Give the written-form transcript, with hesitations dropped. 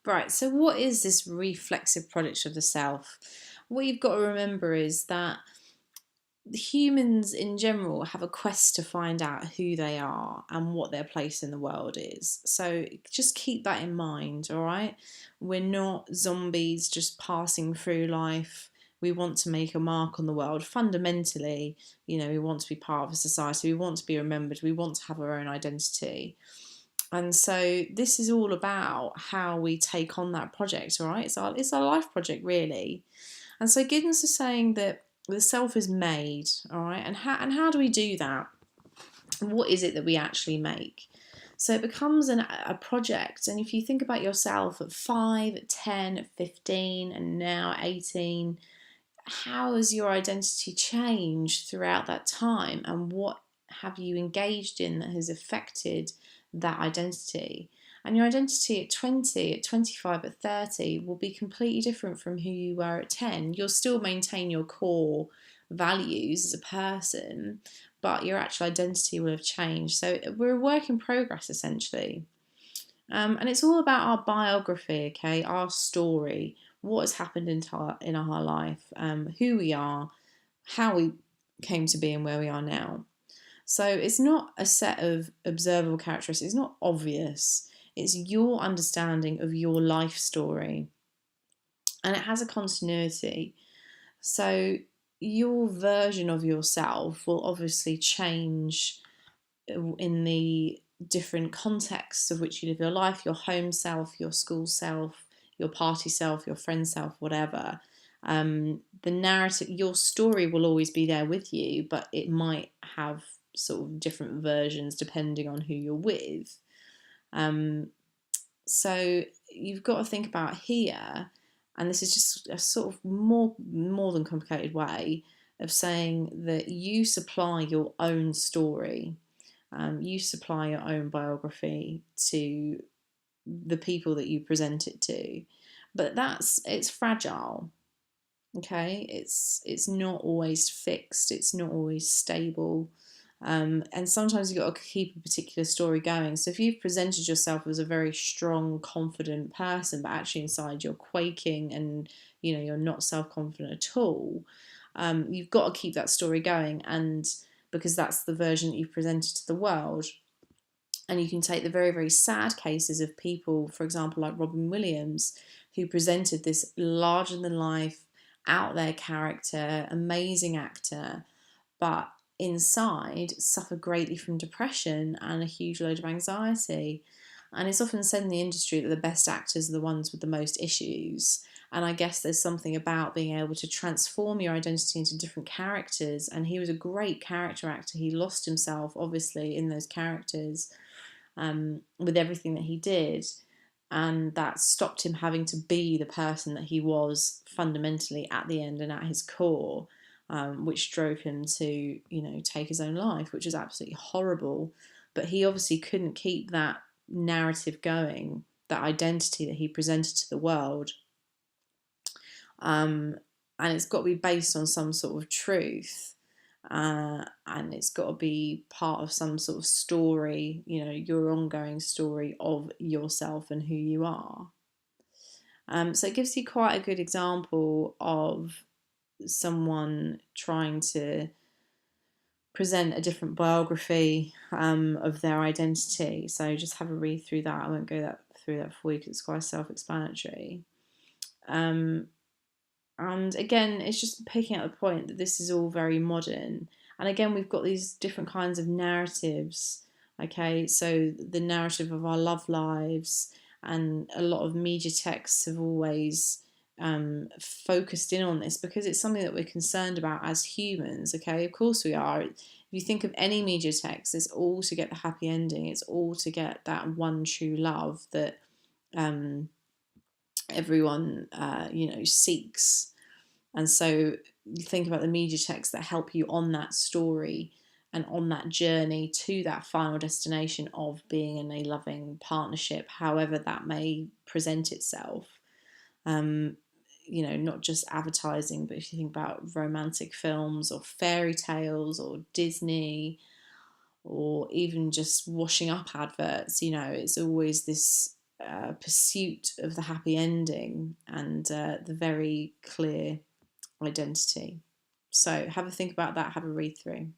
Right, so what is this reflexive project of the self? What you've got to remember is that humans in general have a quest to find out who they are and what their place in the world is. So just keep that in mind, all right? We're not zombies just passing through life. We want to make a mark on the world. Fundamentally, we want to be part of a society. We want to be remembered. We want to have our own identity. And so this is all about how we take on that project, all right? It's our life project, really. And so Giddens is saying that the self is made, all right? And how do we do that? What is it that we actually make? So it becomes a project. And if you think about yourself at 5, 10, 15, and now 18, how has your identity changed throughout that time? And what have you engaged in that has affected that identity? And your identity at 20, at 25, at 30 will be completely different from who you were at 10. You'll still maintain your core values as a person, but your actual identity will have changed. So we're a work in progress, essentially. And it's all about our biography, okay, our story, what has happened in our life, who we are, how we came to be, and where we are now. So it's not a set of observable characteristics, it's not obvious. It's your understanding of your life story, and it has a continuity. So your version of yourself will obviously change in the different contexts of which you live your life, your home self, your school self, your party self, your friend self, whatever. The narrative, your story will always be there with you, but it might have sort of different versions depending on who you're with. So you've got to think about here, and this is just a sort of more than complicated way of saying that you supply your own story. You supply your own biography to the people that you present it to, but it's fragile. Okay, it's not always fixed. It's not always stable. And sometimes you've got to keep a particular story going. So if you've presented yourself as a very strong, confident person, but actually inside you're quaking and you're not self-confident at all, you've got to keep that story going, and because that's the version that you've presented to the world. And you can take the very, very sad cases of people, for example, like Robin Williams, who presented this larger than life, out there character, amazing actor, but inside suffer greatly from depression and a huge load of anxiety. And it's often said in the industry that the best actors are the ones with the most issues. And I guess there's something about being able to transform your identity into different characters. And he was a great character actor. He lost himself, obviously, in those characters, with everything that he did. And that stopped him having to be the person that he was fundamentally at the end and at his core, which drove him to, take his own life, which is absolutely horrible. But he obviously couldn't keep that narrative going, that identity that he presented to the world. And it's got to be based on some sort of truth. And it's got to be part of some sort of story, your ongoing story of yourself and who you are. So it gives you quite a good example of someone trying to present a different biography of their identity. So just have a read through that. I won't go through that for you because it's quite self-explanatory. And again, it's just picking up the point that this is all very modern. And again, we've got these different kinds of narratives. Okay, so the narrative of our love lives, and a lot of media texts have always focused in on this because it's something that we're concerned about as humans. Okay, of course we are. If you think of any media text, it's all to get the happy ending. It's all to get that one true love that everyone seeks. And so you think about the media texts that help you on that story and on that journey to that final destination of being in a loving partnership, however that may present itself. Not just advertising, but if you think about romantic films or fairy tales or Disney or even just washing up adverts, it's always this pursuit of the happy ending and the very clear identity. So have a think about that, have a read through.